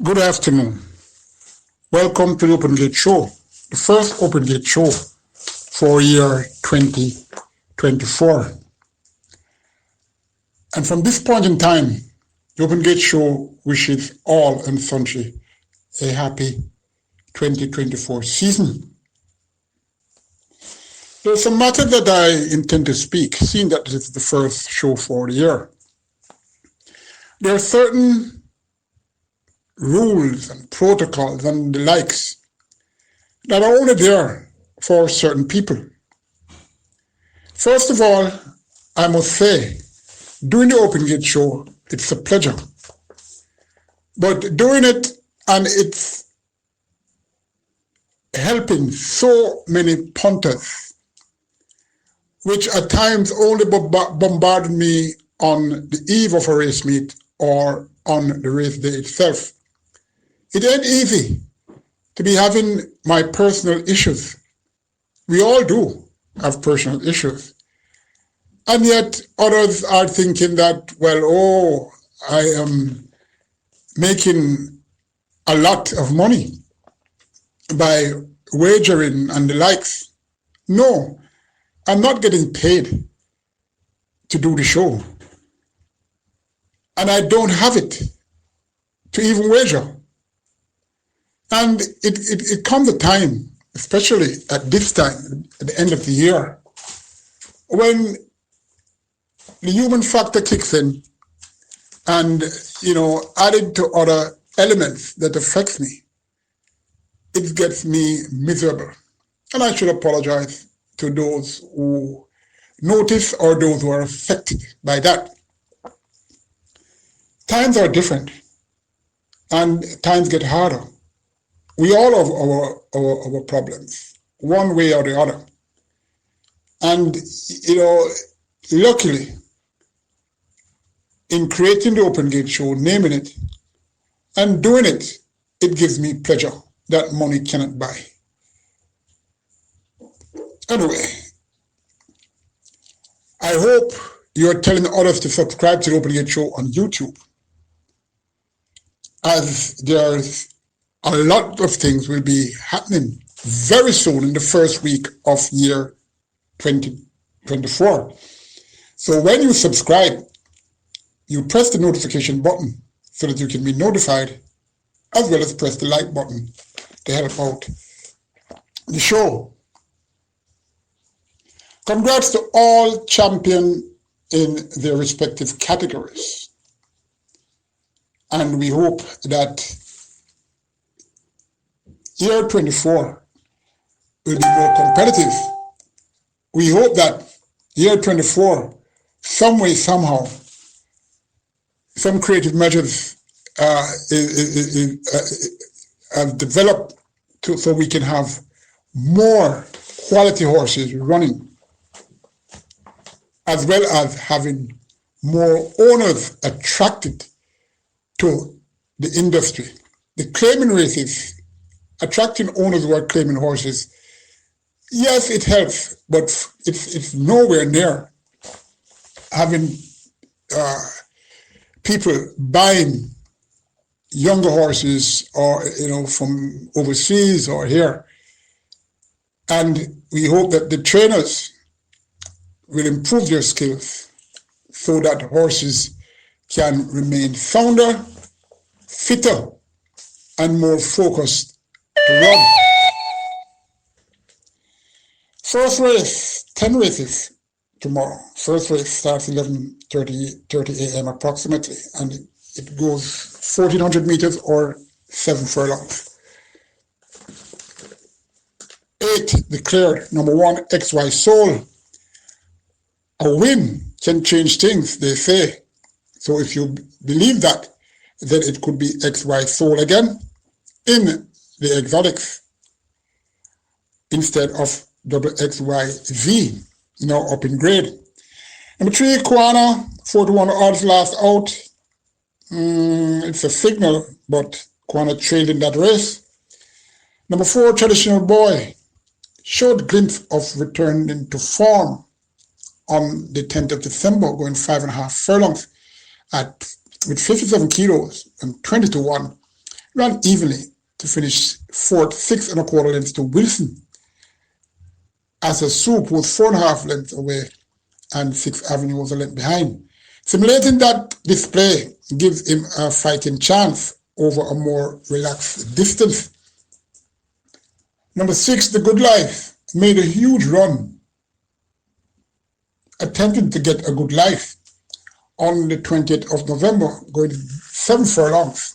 Good afternoon. Welcome to the Open Gate Show, the first Open Gate Show for year 2024. And from this point in time, the Open Gate Show wishes all and sundry a happy 2024 season. There's a matter that I intend to speak, seeing that this is the first show for the year. There are certain rules and protocols and the likes that are only there for certain people. First of all, I must say, doing the Open Gate Show, it's a pleasure. But doing it and it's helping so many punters, which at times only bombarded me on the eve of a race meet or on the race day itself. It ain't easy to be having my personal issues. We all do have personal issues. And yet others are thinking that, well, I am making a lot of money by wagering and the likes. No, I'm not getting paid to do the show. And I don't have it to even wager. And it comes a time, especially at this time, at the end of the year, when the human factor kicks in and, added to other elements that affects me, it gets me miserable. And I should apologize to those who notice or those who are affected by that. Times are different and times get harder. We all have our problems, one way or the other. And, luckily, in creating the Open Gate Show, naming it, and doing it, it gives me pleasure that money cannot buy. Anyway, I hope you're telling others to subscribe to the Open Gate Show on YouTube, as there's a lot of things will be happening very soon in the first week of year 2024. So when you subscribe, you press the notification button so that you can be notified, as well as press the like button to help out the show. Congrats to all champions in their respective categories. And we hope that year 24 will be more competitive. We hope that year 24, some way, somehow, some creative measures have developed so we can have more quality horses running, as well as having more owners attracted to the industry. The claiming races, attracting owners who are claiming horses, yes, it helps, but it's nowhere near having people buying younger horses or from overseas or here. And we hope that the trainers will improve their skills so that horses can remain sounder, fitter, and more focused to run. First race, 10 races tomorrow. First race starts 11:30 a.m. approximately, and it goes 1,400 meters or 7 furlongs. 8 declared. Number 1, XY Soul. A win can change things, they say. So if you believe that, then it could be XY Soul again in the exotics instead of XYZ, now up in grade. Number 3, Kwana, 4-1 odds last out. It's a signal, but Kwana trailed in that race. Number 4, Traditional Boy. showed glimpse of returning to form on the 10th of December, going 5.5 furlongs with 57 kilos and 20 to 1, ran evenly to finish fourth, 6.25 lengths to Wilson, as a Soup was 4.5 lengths away and 6th Avenue was a length behind. Simulating that display gives him a fighting chance over a more relaxed distance. Number 6, The Good Life, made a huge run, attempting to get a good life on the 20th of November, going 7 furlongs,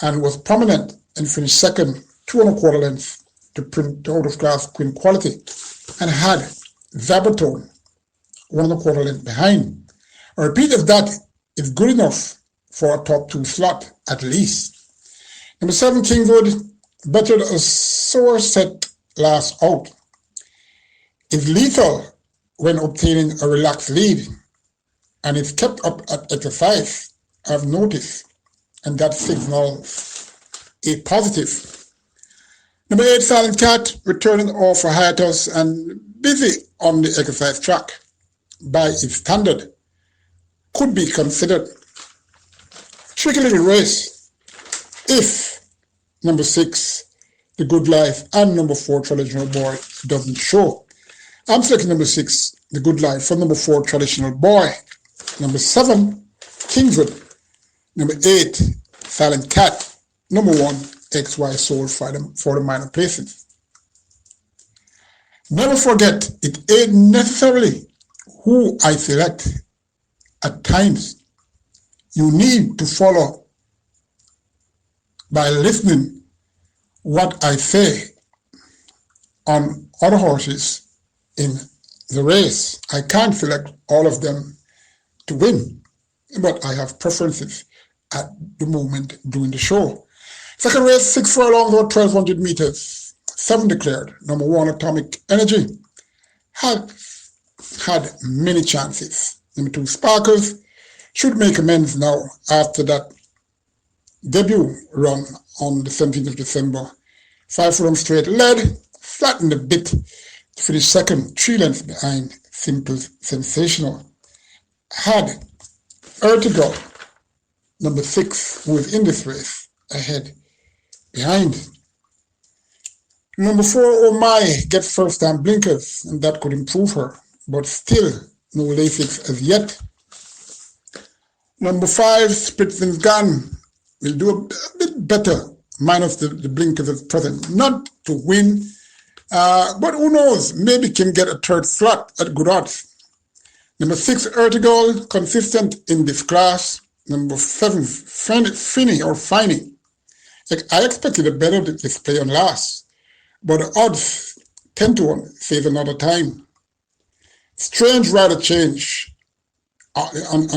and was prominent and finished second, 2.25 lengths to print out of class Queen Quality, and had Zabatone 1.25 lengths behind. A repeat of that is good enough for a top 2 slot at least. Number 7, Kingswood, bettered a sore set last out, is lethal when obtaining a relaxed lead, and is kept up at exercise, I've noticed, and that signals a positive. Number 8, Silent Cat, returning off a hiatus and busy on the exercise track by its standard, could be considered. Tricky little race if number 6, The Good Life, and number 4, Traditional Boy, doesn't show. I'm selecting number 6, The Good Life, for number 4, Traditional Boy, number 7, Kingswood, number 8, Silent Cat, number 1, XY Soul for the minor places. Never forget, it ain't necessarily who I select. At times, you need to follow by listening what I say on other horses in the race. I can't select all of them to win, but I have preferences at the moment during the show. Second race, 6 furlongs or 1,200 meters, 7 declared. Number 1, Atomic Energy, had many chances. Number 2, Sparkles, should make amends now after that debut run on the 17th of December. 5 furlongs straight, led, flattened a bit to finish second, 3 lengths behind Simple Sensational. Had Ertigal, number 6, who is in this race, ahead behind. Number 4, Oh My, gets first time blinkers, and that could improve her, but still no Lasix as yet. Number 5, Spritzing's Gun, will do a bit better, minus the blinkers at present. Not to win, but who knows, maybe can get a third slot at good odds. Number 6, Ertigal, consistent in this class. Number 7, Finny. I expected a better display on last, but the odds 10 to 1 says another time. Strange rider change on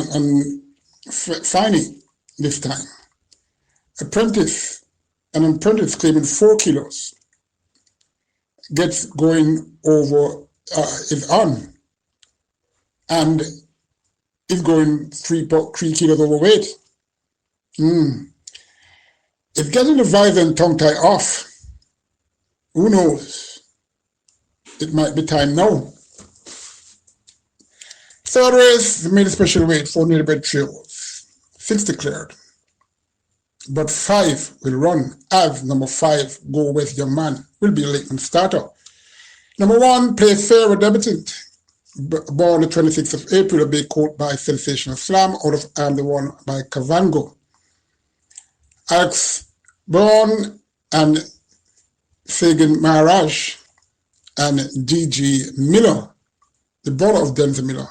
Finny this time. An apprentice claiming 4 kilos gets going over, is on, and is going 3 kilos overweight. It's getting the visor and tongue tie off. Who knows? It might be time now. Third race, made a special weight for nearly bred trios. 6 declared, but 5 will run as number 5, Go West Young Man, will be a late starter. Number 1, Play Fair, a debutant, born the 26th of April, a big coat by Sensational Slam, out of I'm the One by Cavango. Alex Brown and Sagan Maharaj and G.G. Miller, the brother of Denzel Miller,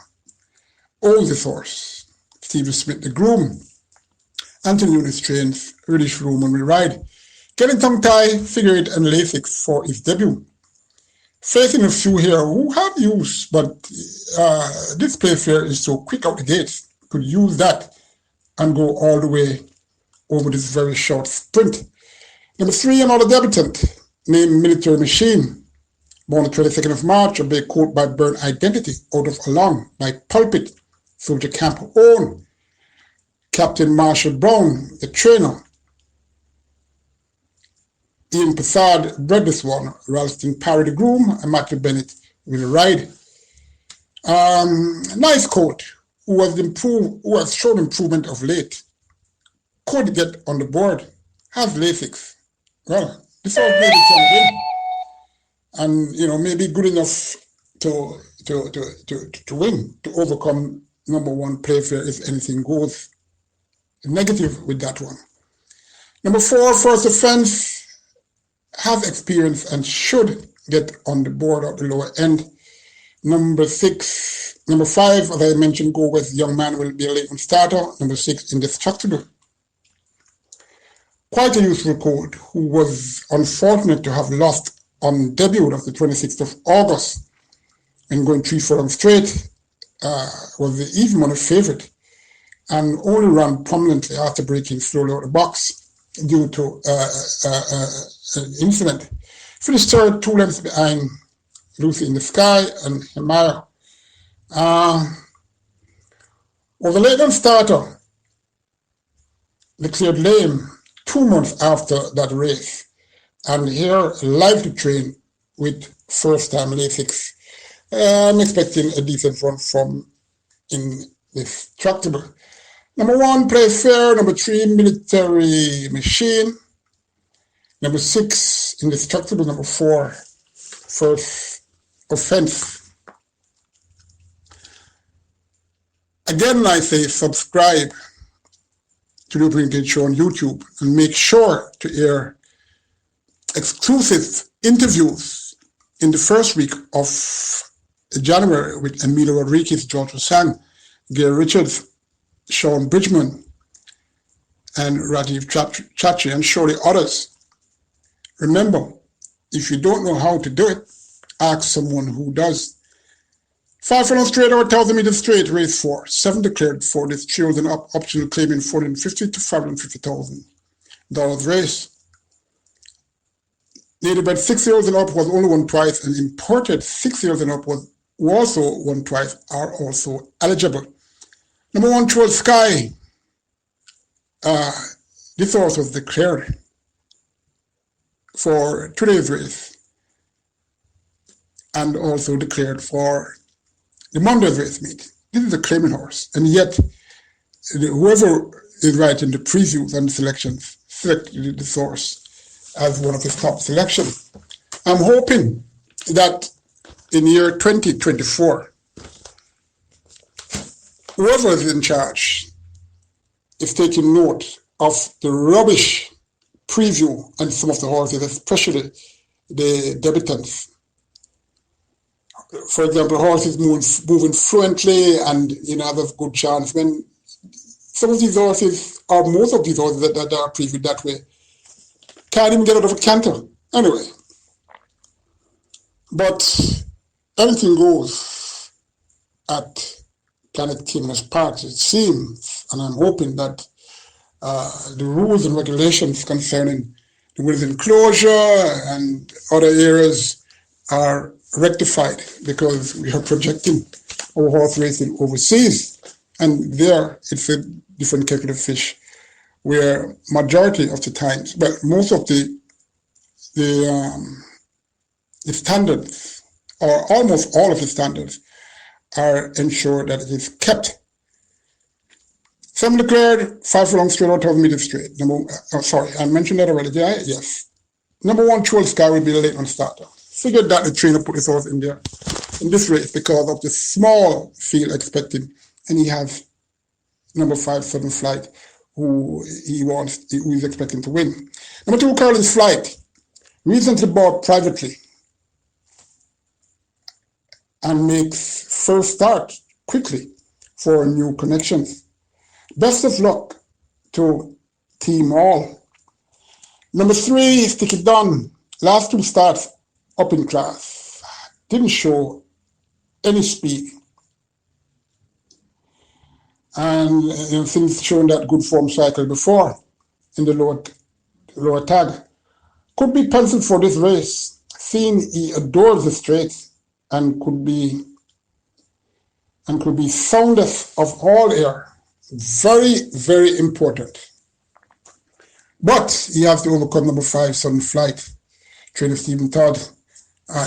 owns this horse. Stephen Smith, the groom. Anthony Nunes trains, Reddish Room and we ride. Getting tongue tie, figure eight, and Lasix for his debut. Facing a few here who have use, but this Playfair is so quick out the gates. Could use that and go all the way over this very short sprint. Number 3, another debutant named Military Machine, born the 22nd of March, a big quote by Burn Identity, out of Along by Pulpit, Soldier Camp own. Captain Marshall Brown, the trainer. Ian Passard bred this one. Ralston Parry the groom and Matthew Bennett will ride. Nice coat, who has shown improvement of late. Could get on the board, has Lasix. Well, this horse maybe can win, and maybe good enough to win, to overcome number one Playfair if anything goes negative with that one. Number 4, First Offense, has experience and should get on the board at the lower end. Number 5, as I mentioned, Go West Young Man will be a late starter. Number 6, Indestructible. Quite a useful colt who was unfortunate to have lost on debut of the 26th of August and going 3 furlongs straight, was the even money favorite and only ran prominently after breaking slowly out of the box due to an incident. Finished third, 2 lengths behind Lucy in the Sky and Himaya. Was a late starter, declared lame 2 months after that race, and here live to train with first-time Lasix. I'm expecting a decent run from Indestructible. Number 1, Playfair. Number 3, Military Machine. Number 6, Indestructible. Number 4, First Offense. Again, I say subscribe to the Opening Gate Show on YouTube and make sure to hear exclusive interviews in the first week of January with Emilio Rodriguez, George Sang, Gary Richards, Sean Bridgman, and Rajiv Chachi, and surely others. Remember, if you don't know how to do it, ask someone who does. 5 furlongs straight or 1,000 meters straight, race 4. 7 declared for this chosen optional claiming $450,000 to $550,000 race. Native bred 6 years and up was only won twice, and imported 6 years and up was also won twice, are also eligible. Number 1, Troll Sky. This horse was declared for today's race and also declared for the Monday's race meet. This is a claiming horse, and yet whoever is writing the previews and the selections selected the source as one of his top selections. I'm hoping that in year 2024, whoever is in charge is taking note of the rubbish preview and some of the horses, especially the debutants. For example, horses moving fluently and have a good chance. When some of these horses, or most of these horses that are previewed that way, can't even get out of a canter. Anyway, but anything goes at Planet Caymanas Park, it seems, and I'm hoping that the rules and regulations concerning the woods enclosure and other areas are rectified, because we are projecting our horse racing overseas, and there it's a different kettle of fish, where majority of the times, but most of the standards, or almost all of the standards, are ensured that it is kept. Some declared 5 furlongs straight or 1,000 meters straight. I mentioned that already. Yeah, yes. Number 1, Troll Sky will be the late on starter. Figured that the trainer put his horse in there in this race because of the small field expected, and he has number 5, Southern Flight, who he's expecting to win. Number 2, Carlin's Flight, recently bought privately and makes first start quickly for new connections. Best of luck to Team All. Number 3, Stick It Done. Last 2 starts up in class. Didn't show any speed. And things shown that good form cycle before in the lower tag. Could be penciled for this race, seeing he adores the straights and could be soundest of all air. Very, very important. But he has to overcome number 5, Sudden Flight, trainer Stephen Todd,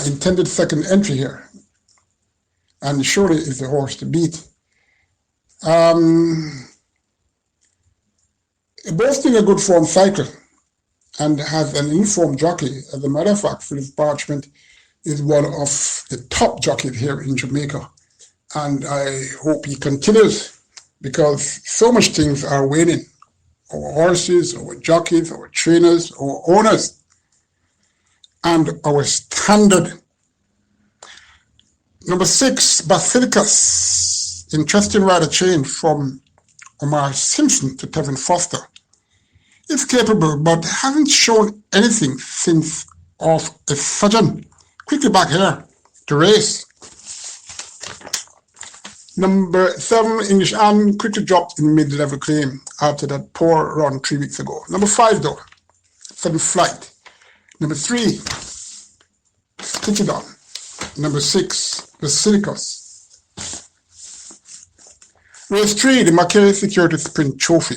intended second entry here, and surely is the horse to beat. Boasting a good form cycle and has an informed jockey. As a matter of fact, Phyllis Parchment is one of the top jockeys here in Jamaica, and I hope he continues, because so much things are waiting. Our horses, our jockeys, our trainers, our owners, and our standard. Number 6, Basilicus. Interesting rider change from Omar Simpson to Tevin Foster. It's capable, but hasn't shown anything since off a sudden. Quickly back here to race. Number 7, English Anne, quickly dropped in mid-level claim after that poor run 3 weeks ago. Number 5, though, Sudden Flight. Number 3, Stick It On. Number 6, Basilicus. Race 3, the McKay Security Sprint Trophy.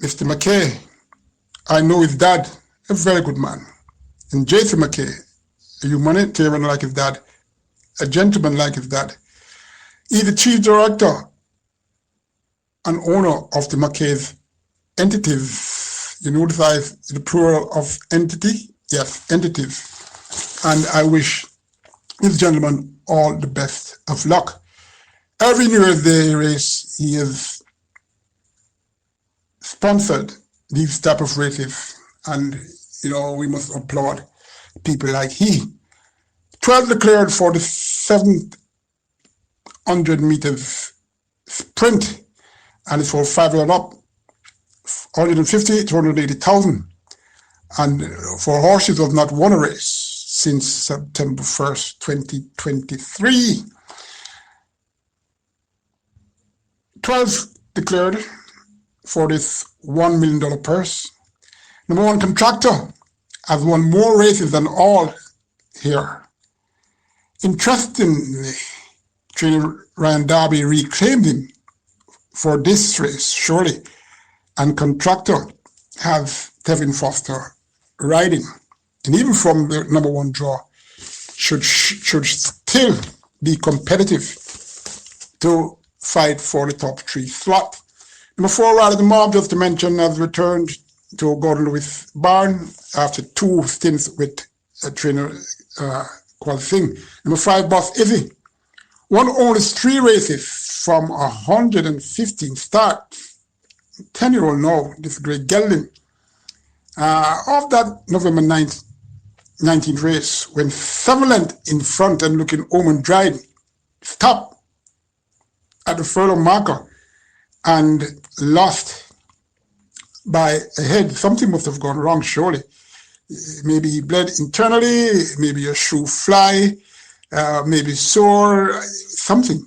Mr. McKay, I know his dad, a very good man. And Jason McKay, a humanitarian like his dad, a gentleman like his dad. He's the chief director and owner of the McKay's entities. You notice the plural of entity? Yes, entities. And I wish this gentleman all the best of luck. Every New Year's Day race, he has sponsored these type of races. And, you know, we must applaud people like he. 12 declared for the 700 meters sprint, and it's for 5 and up, 150 to 180,000. And for horses who have not won a race since September 1st, 2023. 12 declared for this $1 million purse. Number 1 contractor has won more races than all here. Interestingly, trainer Ryan Darby reclaimed him for this race, surely, and contractor has Tevin Foster riding. And even from the number 1 draw, should still be competitive to fight for the top 3 slot. Number 4, Rally the Mob, just to mention, has returned to Gordon Lewis Barn after 2 stints with trainer Qual Singh. Number 5, Boss Izzy won only 3 races from 115 starts. 10-year-old now, this great gelding. Of that November 9th, 19th race, when 7 lengths in front and looking home and dried, stopped at the furlong marker and lost by a head. Something must have gone wrong, surely. Maybe he bled internally, maybe a shoe fly, maybe sore, something.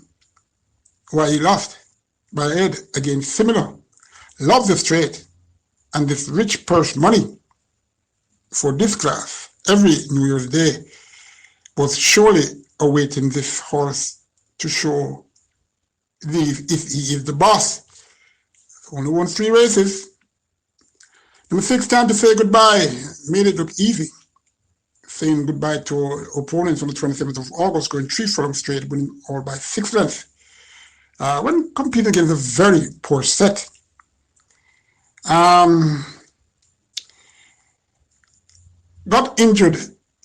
Why he lost by a head against similar. Loves the straight, and this rich purse money for this class every New Year's Day was surely awaiting this horse to show if he is the boss. Only won 3 races. Number 6, Time to Say Goodbye. Made it look easy. Saying goodbye to opponents on the 27th of August, going 3 furlongs straight, winning all by 6 lengths. When competing against a very poor set. Got injured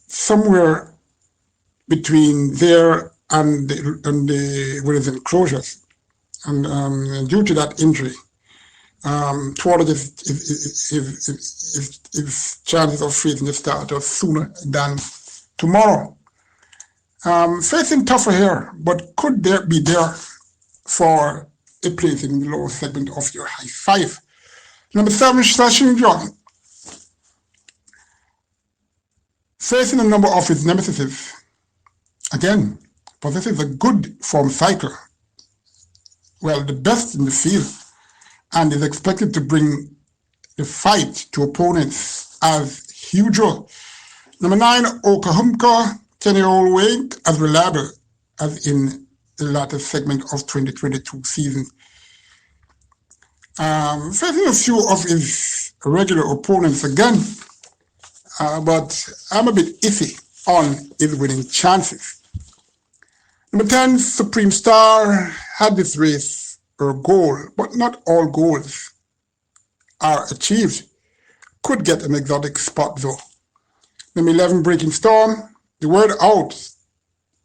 somewhere between there and the winners enclosures, and due to that injury, thwarted his chances of freezing the starter sooner than tomorrow. Facing tougher here, but could be there for a place in the lower segment of your high 5. Number 7, Slashing John. Facing a number of his nemesis. Again, but this is a good form cycle. Well, the best in the field, and is expected to bring the fight to opponents as usual. Number 9, Okahumka, 10-year-old weight, as reliable as in the latter segment of 2022 season. Facing a few of his regular opponents again, but I'm a bit iffy on his winning chances. Number 10, Supreme Star had this race her goal, but not all goals are achieved. Could get an exotic spot though. Number 11, Breaking Storm. The word out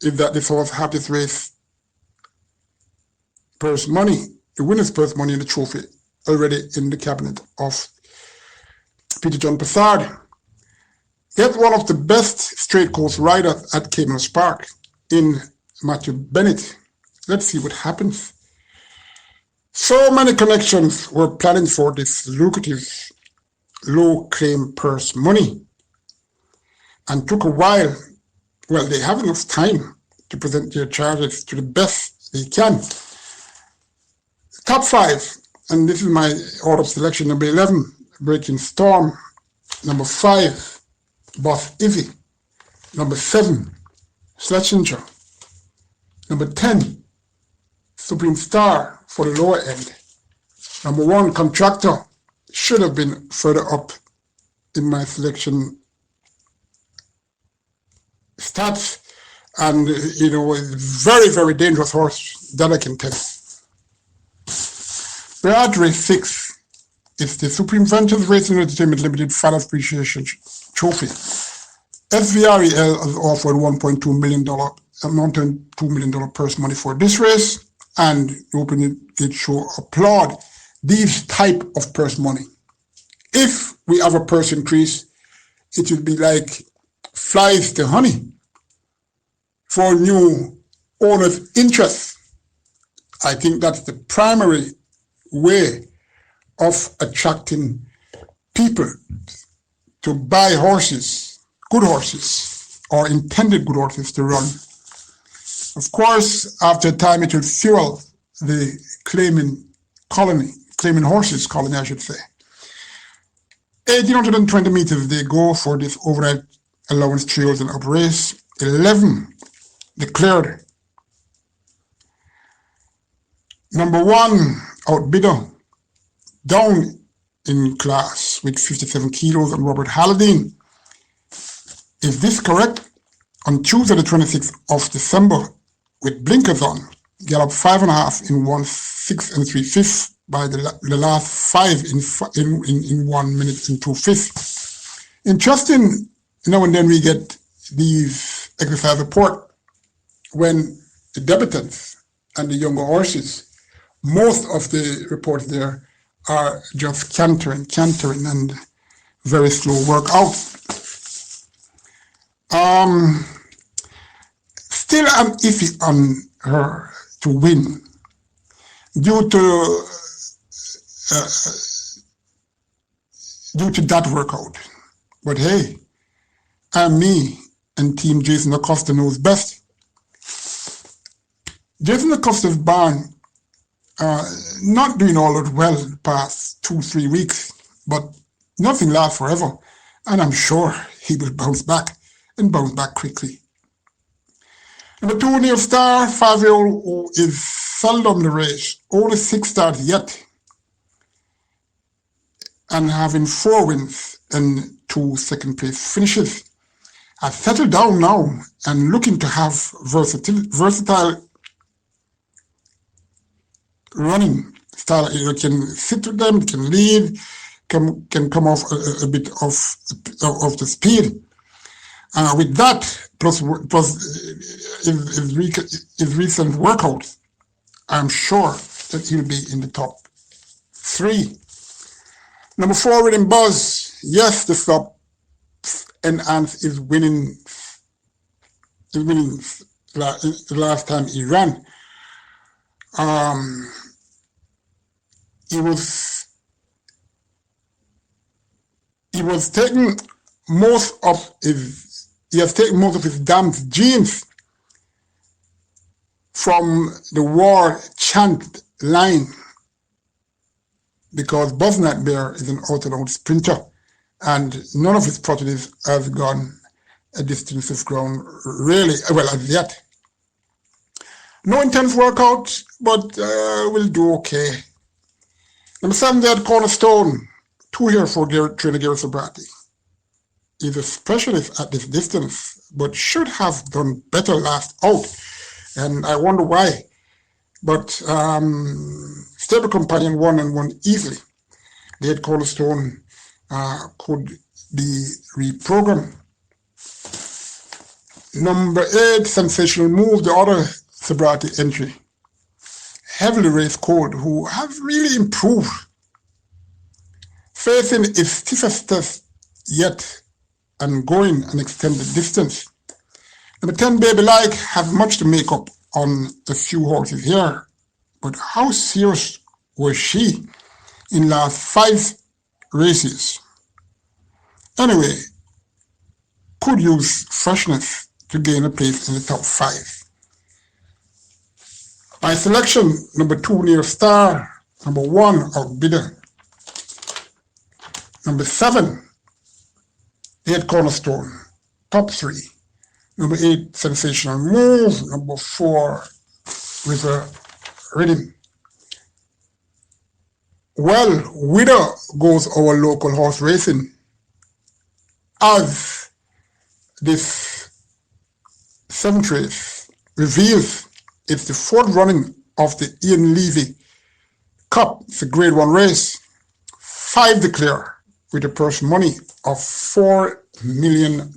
is that this horse had this race purse money, the winner's purse money in the trophy, already in the cabinet of Peter John Passard. Get one of the best straight course riders at Caymanas Park in Matthew Bennett. Let's see what happens. So many connections were planning for this lucrative low claim purse money and took a while. Well, they have enough time to present their charges to the best they can. Top 5, and this is my order of selection. Number 11, Breaking Storm. Number 5, Boss Izzy. Number 7, Schlesinger. Number 10, Supreme Star for the lower end. Number 1, Contractor. Should have been further up in my selection stats. And, you know, it's very, very dangerous horse that I can tell. We're at race 6. It's the Supreme Ventures Racing Entertainment Limited Fan Appreciation Trophy. SVREL has offered $1.2 million, $2 million purse money for this race, and the opening gate show applaud these type of purse money. If we have a purse increase, it will be like flies to honey for new owners' interest. I think that's the primary way of attracting people to buy horses, good horses, or intended good horses to run. Of course, after a time, it will fuel the claiming horses colony, I should say. 1,820 meters they go for this overnight allowance trails and up race. 11 declared. Number 1, Outbidder, down in class with 57 kilos, and Robert Halladine. Is this correct? On Tuesday, the 26th of December, with blinkers on, galloped 5.5 in 1/6 and 3/5 by the last 5 in 1 minute and 2/5. Interesting, now and then we get these exercise report when the debutants and the younger horses, most of the reports there are just cantering and very slow workout. Still I'm iffy on her to win due to that workout. But hey, I'm me, and Team Jason Acosta knows best. Jason Acosta's barn not doing all that well the past 2-3 weeks, but nothing lasts forever, and I'm sure he will bounce back and bounce back quickly. Number 2, Neil Star, 5-year-old who is seldom in the race, only 6 starts yet, and having 4 wins and 2 second-place finishes. I've settled down now and looking to have versatile running style. You can sit with them, can lead, can come off a bit of the speed. With that, plus his recent workout, I'm sure that he'll be in the top 3. Number 4, Rhythm Buzz. Yes, the stop enhance is winning. The last time he ran. He has taken most of his damned genes from the war chant line, because Buzz Nightmare is an out-and-out sprinter, and none of his proteges has gone a distance of ground really well as yet. No intense workout, but we'll do okay. Number 7, they had Cornerstone, 2 here for trainer Gary Sobrati. He's a specialist at this distance, but should have done better last out, and I wonder why. But Stable Companion won and won easily. The head Cornerstone could be reprogrammed. Number 8, Sensational Move, the other Sobrati entry. Heavily raced Code, who have really improved. Facing its stiffest test yet and going an extended distance. Number 10, Baby Like, have much to make up on a few horses here. But how serious was she in last 5 races? Anyway, could use freshness to gain a place in the top 5. My selection, number 2, Near Star, number 1, Outbidder. Number 7, Head Cornerstone, top 3. Number 8, Sensational Move. Number 4, River Rhythm. Well, whither goes our local horse racing? As this 7th race reveals, it's the 4th running of the Ian Levy Cup. It's a Grade 1 race. 5 declare with a purse money of $4 million.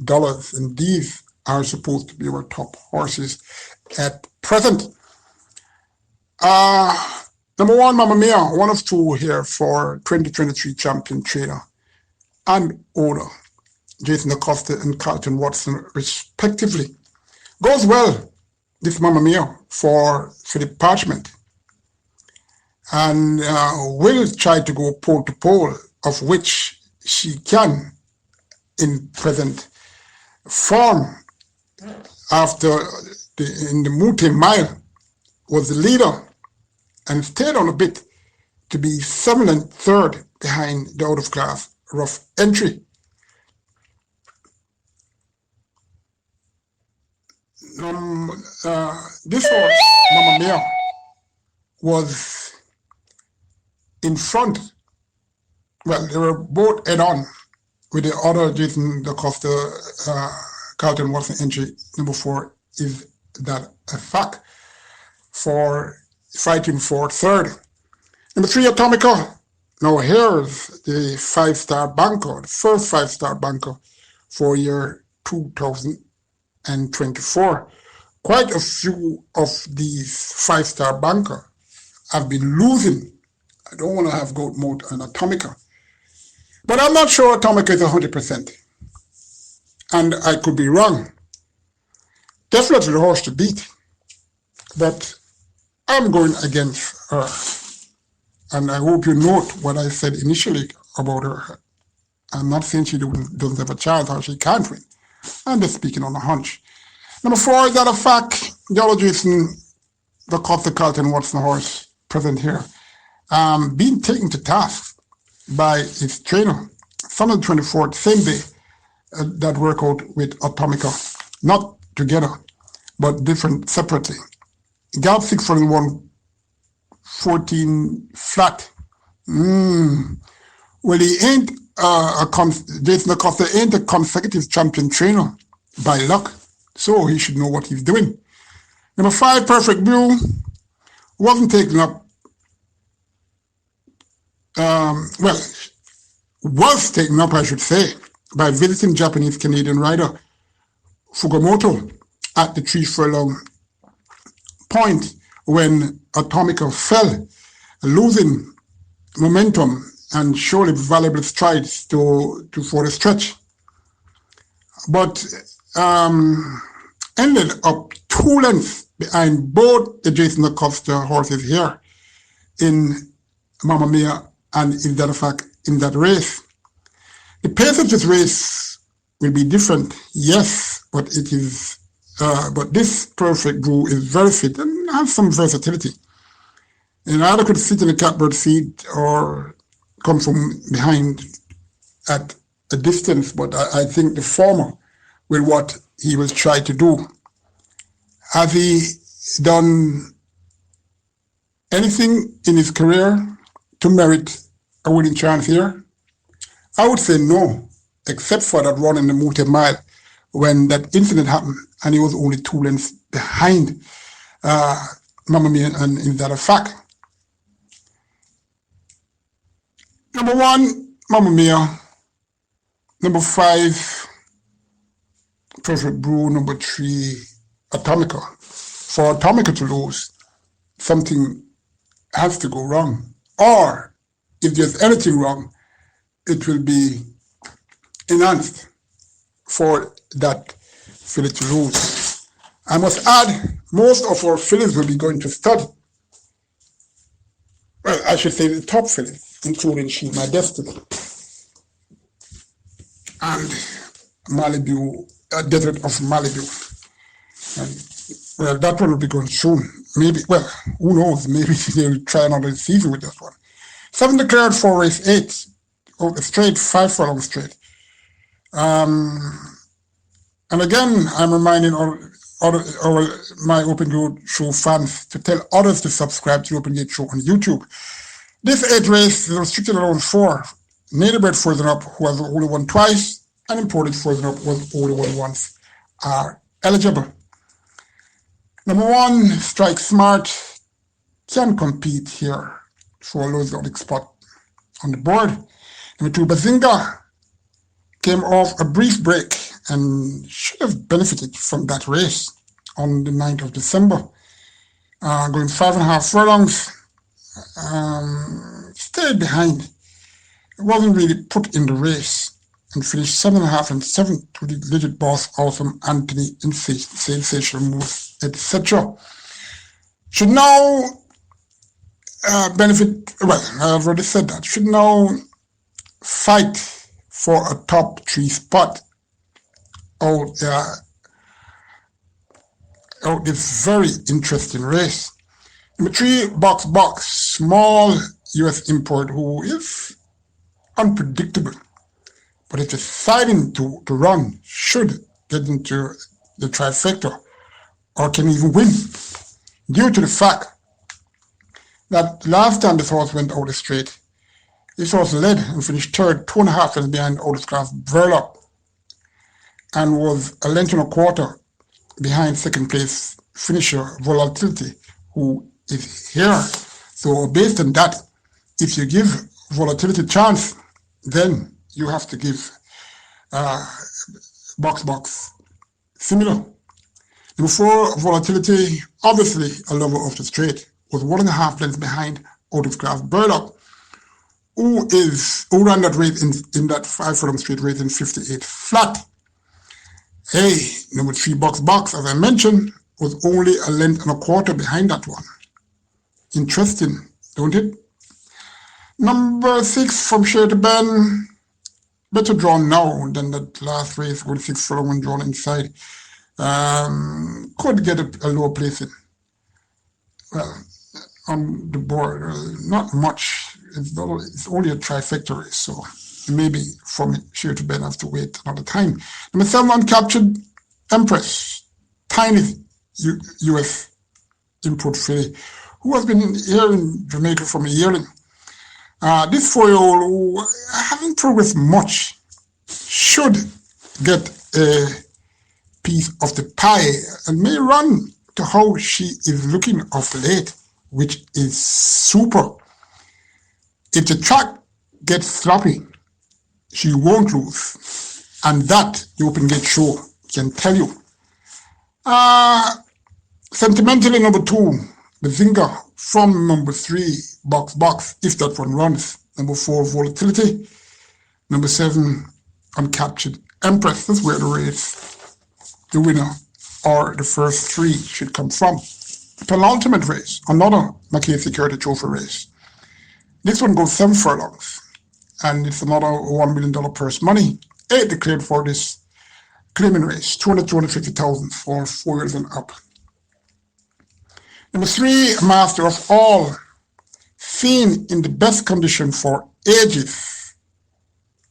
And these are supposed to be our top horses at present. Number 1, Mamma Mia, 1 of 2 here for 2023 champion trainer and owner, Jason Acosta and Carlton Watson, respectively. Goes well, this Mamma Mia, for the Parchment. And will try to go pole to pole, of which she can in present form. After in the Mute Mile was the leader and stayed on a bit to be 7th and 3rd behind the out of class Rough Entry. This horse, Mamma Mia, was in front. Well, they were both head-on with the other Jason Acosta, Carlton Watson entry. Number 4 is that a fact for fighting for 3rd. Number 3, Atomica. Now here's the 5-star banker, the first 5-star banker for year 2024. Quite a few of these 5-star banker have been losing. I don't want to have goat mode and Atomica. But I'm not sure Atomica is 100%. And I could be wrong. Definitely the horse to beat. But I'm going against her. And I hope you note what I said initially about her. I'm not saying she doesn't have a chance or she can't win. I'm just speaking on a hunch. Number 4 is that a fact. The other Jason, the Costa Carlton Watson horse present here, being taken to task by his trainer. Sunday 24th, same day, that workout with Atomica. Not together, but different separately. Gallop 6 running 114 flat. Well, he ain't Jason Acosta ain't a consecutive champion trainer by luck, so he should know what he's doing. Number 5, Perfect Blue, wasn't taken up. Was taken up, I should say, by visiting Japanese Canadian rider Fukumoto at the 3 furlong point when Atomica fell, losing momentum and surely valuable strides to for the stretch. But ended up 2 lengths behind both the Jason Acosta horses here in Mamma Mia and in that fact in that race. The pace of this race will be different, yes, but it is but this Perfect Blue is very fit and has some versatility. And either could sit in the catbird seat or come from behind at a distance, but I think the former will what he will try to do. Has he done anything in his career to merit a winning chance here? I would say no, except for that run in the multi-mile when that incident happened and he was only 2 lengths behind Mamma Mia and In That a Fact. Number 1, Mamma Mia. Number 5, Perfect Brew. Number 3, Atomica. For Atomica to lose, something has to go wrong. Or if there's anything wrong, it will be enhanced for that filly to lose. I must add, most of our fillies will be going to stud. Well, I should say the top fillies, including She My Destiny and Malibu, Desert of Malibu. And, well, that one will be going soon. Maybe, well, who knows? Maybe they'll try another season with this one. 7 declared for race 8. Oh, straight, 5 furlong straight. And again, I'm reminding all my Open Gate Show fans to tell others to subscribe to the Open Gate Show on YouTube. This 8 race is restricted around 4. Native bred frozen up, who has only won twice, and imported frozen up, was only won once, are eligible. Number 1, Strike Smart, can compete here for a low exotic spot on the board. Number 2, Bazinga, came off a brief break and should have benefited from that race on the 9th of December. Going 5.5 furlongs, stayed behind. It wasn't really put in the race and finished 7.5 and 7 to the legit boss, Awesome Anthony, Sensational Moves, etc. Should now benefit, well, I've already said that, should now fight for a top 3 spot out this very interesting race. Number 3, Box, small US import who is unpredictable, but it's deciding to run, should get into the trifecta or can even win, due to the fact that last time this horse went out straight, this horse led and finished 3rd, 2.5 lengths behind oldest class Verloc, and was a 1.25 lengths behind 2nd place finisher Volatility, who is here. So based on that, if you give Volatility a chance, then you have to give Box similar. Number 4, Volatility, obviously a lover of the straight, was 1.5 lengths behind oldest class Verloc, who ran that race in that 5 furlong straight race in 58 flat. Hey, number 3, Box, as I mentioned, was only 1.25 lengths behind that one. Interesting, don't it? Number 6, From Share to Ben, better drawn now than that last race with 6 furlong when drawn inside. Could get a lower placing. Well, on the board, not much. It's only a trifecta race, so maybe From Share to Ben have to wait another time. Number 7, Uncaptured Empress, tiny US import filly, who has been here in Jamaica from a yearling. This 4-year-old, who hasn't progressed much, should get a piece of the pie and may run to how she is looking of late, which is super. If the track gets sloppy, she won't lose, and that the Open Gate Show can tell you. Sentimentally, number 2, Bazinga, from number 3, Box, if that one runs. Number 4, Volatility. Number 7, Uncaptured Empress. That's where the winner or the first 3 should come from. The penultimate race, another Mackay Security Trophy race. This one goes 7 furlongs, and it's another $1 million purse money. 8 declared for this claiming race, 250,000 for 4 years and up. Number 3, Master of All, seen in the best condition for ages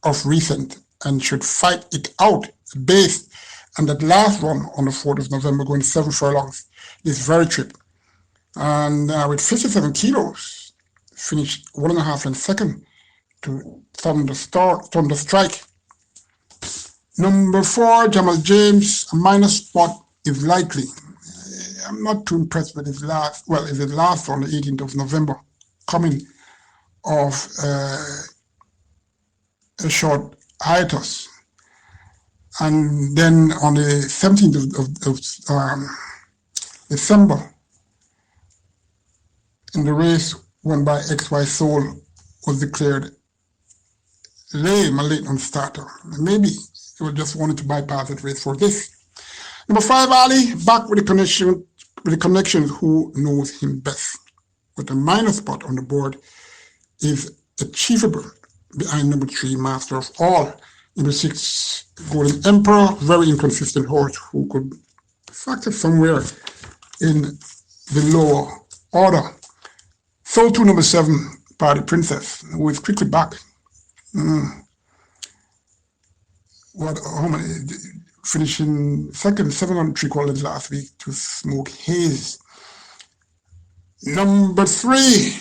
of recent, and should fight it out based on that last run on the 4th of November, going 7 furlongs this very trip. And with 57 kilos, finished 1.5 lengths second to Thunder Strike. Number 4, Jamal James, a minor spot is likely. I'm not too impressed with his last, well, is it last on the 18th of November, coming off a short hiatus. And then on the 17th of December, in the race won by XY Soul, was declared lame, a late on starter. Maybe he just wanted to bypass that race for this. Number 5, Ali, back with the connection who knows him best. With a minor spot on the board is achievable behind number 3, Master of All. Number 6, Golden Emperor, very inconsistent horse who could factor somewhere in the lower order. So to number 7, Party Princess, who is quickly back. How many? Finishing second, 7.75 last week to Smoke Haze. Number 3,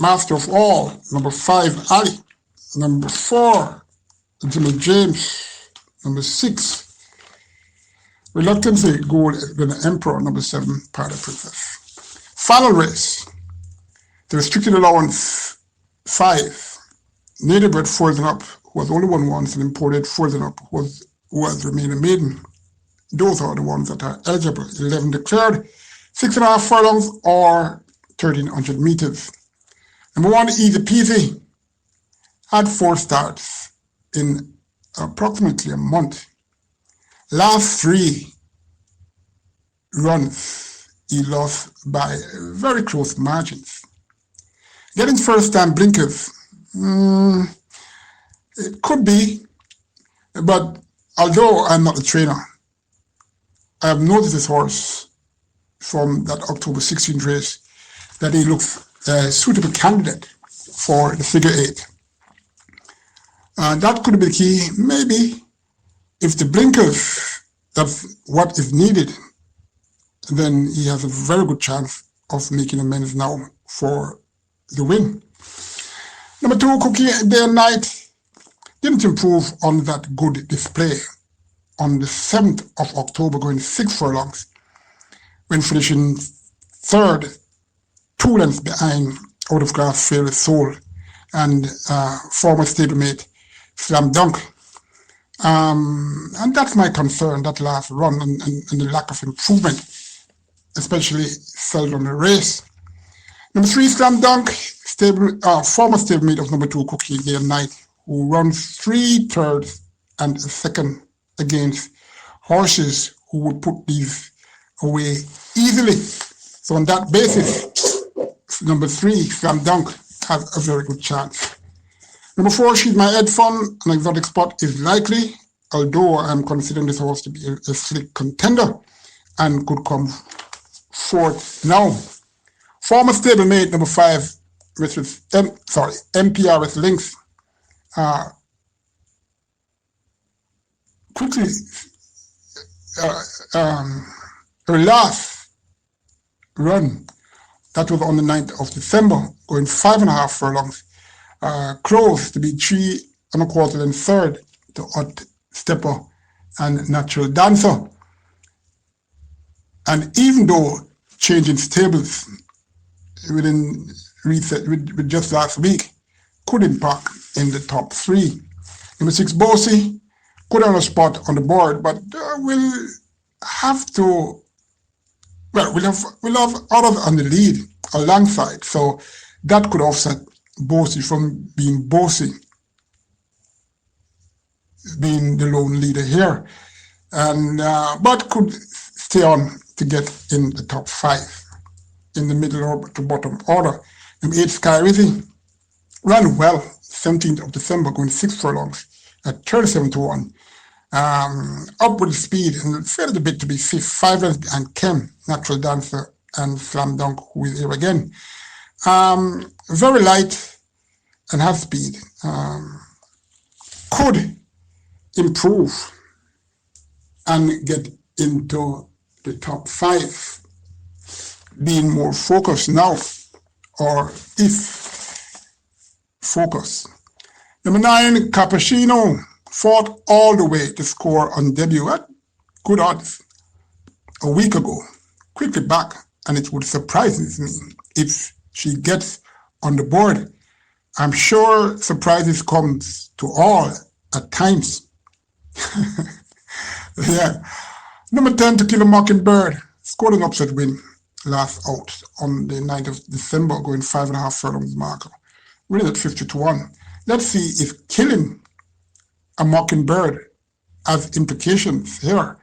Master of All. Number 5, Ali. Number 4, Jamal James. Number 6, reluctantly Gold with the Emperor. Number 7, Party Princess. Final race. The restricted allowance 5. Native bred Frozen Up, who has only won once, and imported Frozen Up, who has remained a maiden. Those are the ones that are eligible. 11 declared, 6.5 furlongs or 1,300 meters. Number 1, Easy Peasy, had 4 starts in approximately a month. Last 3 runs, he lost by very close margins. Getting first-time blinkers, it could be, but although I'm not a trainer, I have noticed this horse from that October 16th race that he looks a suitable candidate for the figure 8. That could be the key. Maybe if the blinkers, that's what is needed, then he has a very good chance of making amends now for the win. Number 2, Cookie Day and Night, didn't improve on that good display on the 7th of October, going 6 furlongs, when finishing 3rd, 2 lengths behind Out of Glass Fearless Soul and former stablemate Slam Dunk. And that's my concern, that last run and the lack of improvement, especially sold on the race. Number 3, Slam Dunk, former stablemate of number 2, Cookie Day and Night, who runs 3 thirds and a second against horses who would put these away easily. So on that basis, number 3, Slam Dunk, has a very good chance. Number 4, She's My Head Fun, an exotic spot is likely, although I'm considering this horse to be a slick contender and could come fourth now. Former stablemate number 5, MPRS Links, quickly, her last run, that was on the 9th of December, going 5.5 furlongs, close to be 3.25 and third to Hot Stepper and Natural Dancer. And even though changing stables within reset with just last week, couldn't park in the top 3. Number 6, Bossy, could have a spot on the board, but we'll have to, well, we'll have others on the lead alongside, so that could offset Bossy from being Bossy, being the lone leader here, and but could stay on to get in the top 5 in the middle or to bottom order. Number 8, Sky Rizzy, ran well, 17th of December, going 6 furlongs at 37-1. Upward speed and failed a bit to be 5th, 5 lengths behind Kem, Natural Dancer, and Slam Dunk, who is here again. Very light and has speed. Could improve and get into the top 5, being more focused now, or if Focus. Number 9, Cappuccino fought all the way to score on debut at good odds a week ago. Quickly back, and it would surprise me if she gets on the board. I'm sure surprises comes to all at times. Yeah. Number 10, To Kill a Mockingbird scored an upset win last out on the 9th of December, going 5.5 furlongs marker. Winning at 50-1. Let's see if killing a mockingbird has implications here.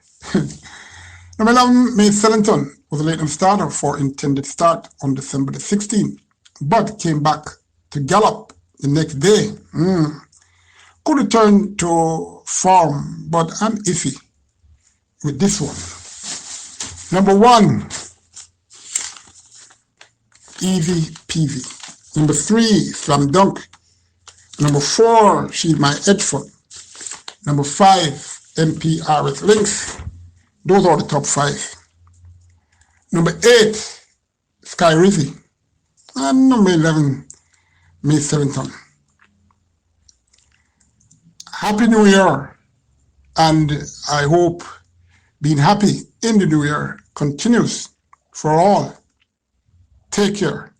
Number 11, May Sellington was a late starter for intended start on December the 16th, but came back to gallop the next day. Could return to form, but I'm iffy with this one. Number 1, Easy Peasy. Number 3, Slam Dunk. Number 4, She's My Edgefoot. Number 5, MPRS Links. Those are the top 5. Number 8, Sky Rizzy. And number 11, May Sellington. Happy New Year, and I hope being happy in the new year continues for all. Take care.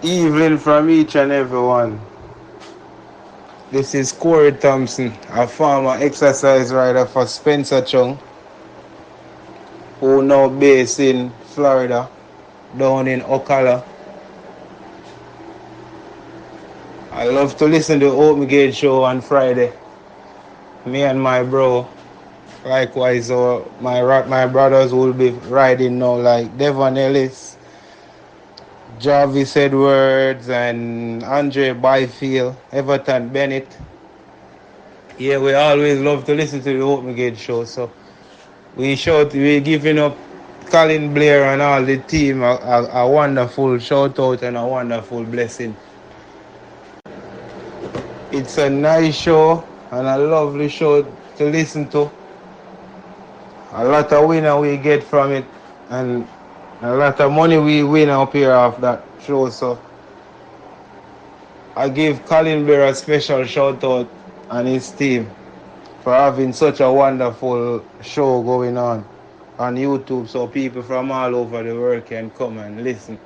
Evening from each and everyone. This is Corey Thompson, a former exercise rider for Spencer Chung, who now based in Florida, down in Ocala. I love to listen to the Open Gate show on Friday. Me and my bro. Likewise, my brothers will be riding now, like Devon Ellis, Jarvis Edwards, and Andre Byfield, Everton Bennett. Yeah, we always love to listen to the Open Gate show. So we're giving up Colin Blair and all the team a wonderful shout out and a wonderful blessing. It's a nice show and a lovely show to listen to. A lot of winner we get from it, and a lot of money we win up here off that show. So I give Colin Blair a special shout out and his team for having such a wonderful show going on YouTube, so people from all over the world can come and listen.